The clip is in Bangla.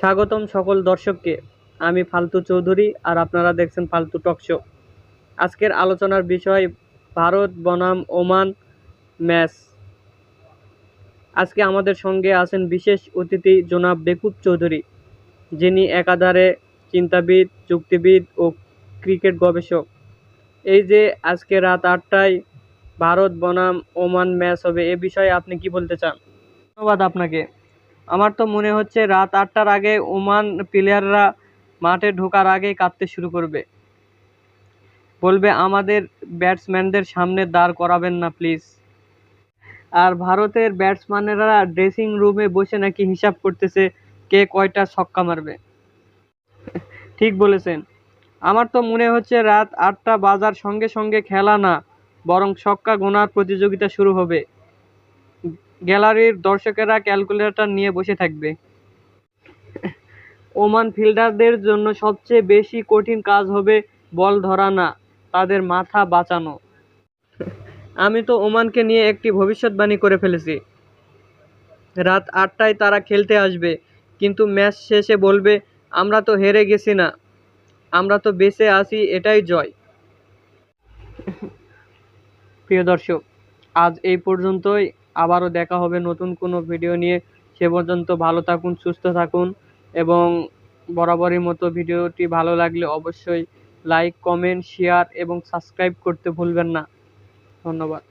স্বাগতম সকল দর্শককে। আমি ফালতু চৌধুরী আর আপনারা দেখছেন ফালতু টক শো। আজকের আলোচনার বিষয় ভারত বনাম ওমান ম্যাচ। আজকে আমাদের সঙ্গে আছেন বিশেষ অতিথি জনাব বেকুব চৌধুরী, যিনি একাধারে চিন্তাবিদ, যুক্তিবিদ ও ক্রিকেট গবেষক। এই যে আজকে রাত 8টায় ভারত বনাম ওমান ম্যাচ হবে, এ বিষয়ে আপনি কি বলতে চান? ধন্যবাদ আপনাকে। আমার তো মনে হচ্ছে রাত 8টার আগে ওমান প্লেয়াররা মাঠে ঢোকার আগেই কাঁদতে শুরু করবে, বলবে আমাদের ব্যাটসম্যানদের সামনে দাঁড় করাবেন না প্লিজ। আর ভারতের ব্যাটসম্যানেরা ড্রেসিং রুমে বসে নাকি হিসাব করতেছে কে কয়টা ছক্কা মারবে। ঠিক বলেছেন। আমার তো মনে হচ্ছে রাত 8টা বাজার সঙ্গে সঙ্গে খেলা না, বরং ছক্কা গোনার প্রতিযোগিতা শুরু হবে। গ্যালারির দর্শকেরা ক্যালকুলেটর নিয়ে বসে থাকবে। ওমান ফিল্ডারদের জন্য সবচেয়ে বেশি কঠিন কাজ হবে বল ধরা না, তাদের মাথা বাঁচানো। আমি তো ওমানকে নিয়ে একটি ভবিষ্যৎবাণী করে ফেলেছি। রাত 8টায় তারা খেলতে আসবে, কিন্তু ম্যাচ শেষে বলবে আমরা তো হেরে গেছি না, আমরা তো বেঁচে আছি, এটাই জয়। প্রিয় দর্শক, আজ এই পর্যন্তই। আবারও দেখা হবে নতুন কোনো ভিডিও নিয়ে। সে পর্যন্ত ভালো থাকুন, সুস্থ থাকুন এবং বরাবরের মতো ভিডিওটি ভালো লাগলে অবশ্যই লাইক, কমেন্ট, শেয়ার এবং সাবস্ক্রাইব করতে ভুলবেন না। ধন্যবাদ।